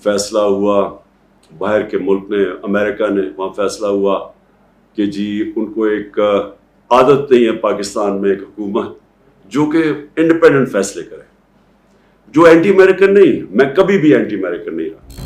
فیصلہ ہوا باہر کے ملک نے, امریکہ نے, وہاں فیصلہ ہوا کہ جی ان کو ایک عادت نہیں ہے پاکستان میں ایک حکومت جو کہ انڈیپینڈنٹ فیصلے کرے, جو اینٹی امریکن نہیں. میں کبھی بھی اینٹی امریکن نہیں رہا.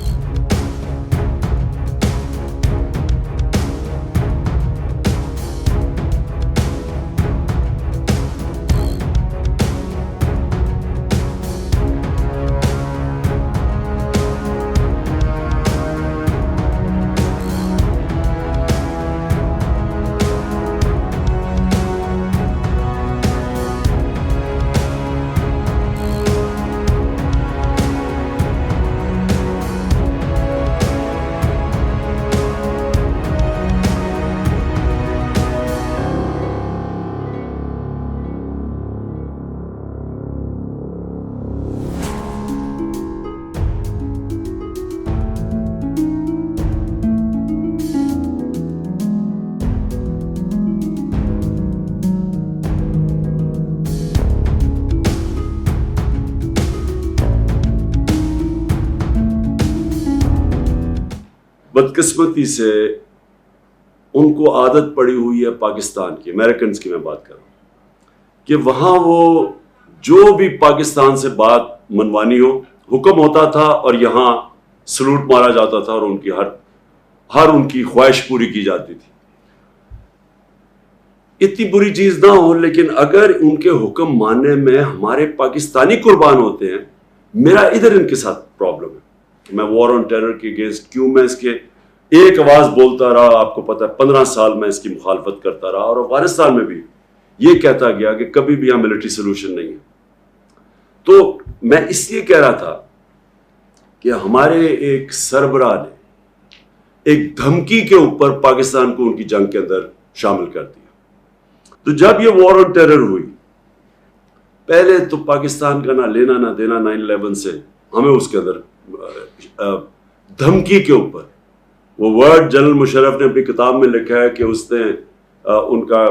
بدقسمتی سے ان کو عادت پڑی ہوئی ہے پاکستان کی, امریکنز کی میں بات کر رہا ہوں, کہ وہاں وہ جو بھی پاکستان سے بات منوانی ہو حکم ہوتا تھا اور یہاں سلوٹ مارا جاتا تھا اور ان کی ہر ان کی خواہش پوری کی جاتی تھی. اتنی بری چیز نہ ہو, لیکن اگر ان کے حکم ماننے میں ہمارے پاکستانی قربان ہوتے ہیں, میرا ادھر ان کے ساتھ پرابلم ہے. میں وار آن ٹیرر کے اگینسٹ کیوں میں اس کے ایک آواز بولتا رہا, آپ کو پتا ہے 15 سال میں اس کی مخالفت کرتا رہا, اور افغانستان میں بھی یہ کہتا گیا کہ کبھی بھی یہاں ملٹری سولوشن نہیں ہے. تو میں اس لیے کہہ رہا تھا کہ ہمارے ایک سربراہ نے ایک دھمکی کے اوپر پاکستان کو ان کی جنگ کے اندر شامل کر دیا. تو جب یہ وار آن ٹیرر ہوئی, پہلے تو پاکستان کا نہ لینا نہ دینا 9/11 سے, ہمیں اس کے اندر دھمکی کے اوپر وہ ورڈ جنرل مشرف نے اپنی کتاب میں لکھا ہے کہ اس نے ان کا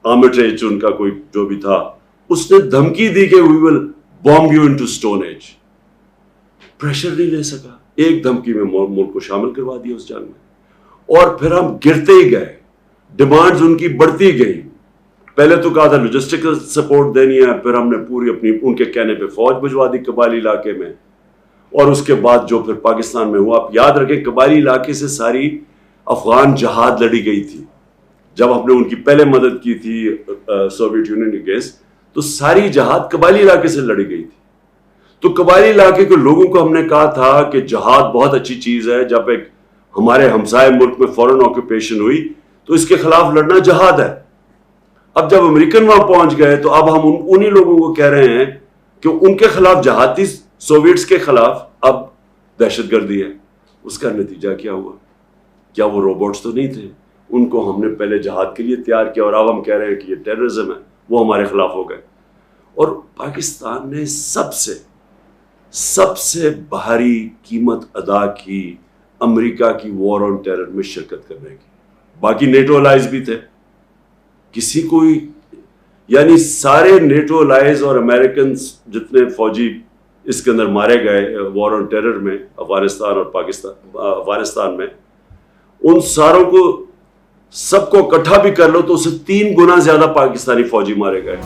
آرمیٹریج, ان کا کوئی جو بھی تھا, اس نے دھمکی دی کہ we will bomb you into stone age. Pressure نہیں لے سکا, ایک دھمکی میں ملک کو شامل کروا دیا اس جنگ میں, اور پھر ہم گرتے ہی گئے, ڈیمانڈز ان کی بڑھتی گئی. پہلے تو کہا تھا لوجسٹیکل سپورٹ دینی ہے, پھر ہم نے پوری اپنی ان کے کہنے پہ فوج بھجوا دی قبائلی علاقے میں, اور اس کے بعد جو پھر پاکستان میں ہوا. آپ یاد رکھیں قبائلی علاقے سے ساری افغان جہاد لڑی گئی تھی. جب ہم نے ان کی پہلے مدد کی تھی سوویت یونین اگینسٹ, تو ساری جہاد قبائلی علاقے سے لڑی گئی تھی. تو قبائلی علاقے کے لوگوں کو ہم نے کہا تھا کہ جہاد بہت اچھی چیز ہے. جب ایک ہمارے ہمسائے ملک میں فورن آکوپیشن ہوئی تو اس کے خلاف لڑنا جہاد ہے. اب جب امریکن وہاں پہنچ گئے تو اب ہم انہی لوگوں کو کہہ رہے ہیں کہ ان کے خلاف جہاد تھی, سوویٹس کے خلاف اب دہشت گردی ہے. اس کا نتیجہ کیا ہوا؟ کیا وہ روبوٹس تو نہیں تھے؟ ان کو ہم نے پہلے جہاد کے لیے تیار کیا, اور اب ہم کہہ رہے ہیں کہ یہ ٹیررزم ہے, وہ ہمارے خلاف ہو گئے. اور پاکستان نے سب سے بھاری قیمت ادا کی امریکہ کی وار آن ٹیرر میں شرکت کرنے کی. باقی نیٹو الائز بھی تھے, کسی کوئی یعنی سارے نیٹو الائز اور امریکنز جتنے فوجی اس کے اندر مارے گئے وار آن ٹیرر میں افغانستان اور افغانستان میں, ان ساروں کو سب کو اکٹھا بھی کر لو تو اسے 3 گنا زیادہ پاکستانی فوجی مارے گئے.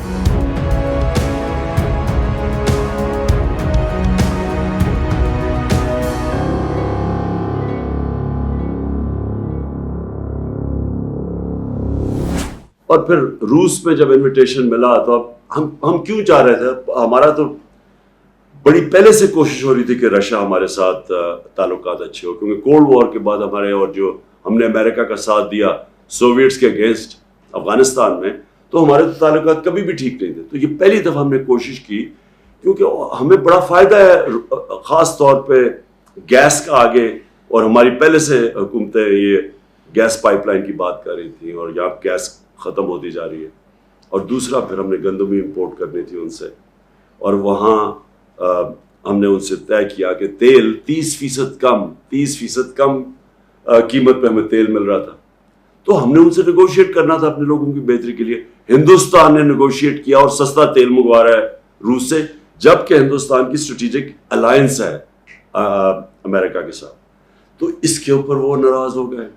اور پھر روس میں جب انویٹیشن ملا تو اب ہم کیوں چاہ رہے تھے, ہمارا تو بڑی پہلے سے کوشش ہو رہی تھی کہ رشیا ہمارے ساتھ تعلقات اچھے ہو, کیونکہ کولڈ وار کے بعد ہمارے, اور جو ہم نے امریکہ کا ساتھ دیا سوویٹس کے اگینسٹ افغانستان میں, تو ہمارے تو تعلقات کبھی بھی ٹھیک نہیں تھے. تو یہ پہلی دفعہ ہم نے کوشش کی, کیونکہ ہمیں بڑا فائدہ ہے خاص طور پہ گیس کا آگے, اور ہماری پہلے سے حکومتیں یہ گیس پائپ لائن کی بات کر رہی تھیں, اور یہاں گیس ختم ہوتی جا رہی ہے. اور دوسرا پھر ہم نے گندم بھی امپورٹ کرنی تھی ان سے, اور وہاں ہم نے ان سے طے کیا کہ تیل 30% کم قیمت پہ ہمیں تیل مل رہا تھا. تو ہم نے ان سے نیگوشیٹ کرنا تھا اپنے لوگوں کی بہتری کے لیے. ہندوستان نے نیگوشیٹ کیا اور سستا تیل منگوا رہا ہے روس سے, جبکہ ہندوستان کی اسٹریٹجک الائنس ہے امریکہ کے ساتھ. تو اس کے اوپر وہ ناراض ہو گئے.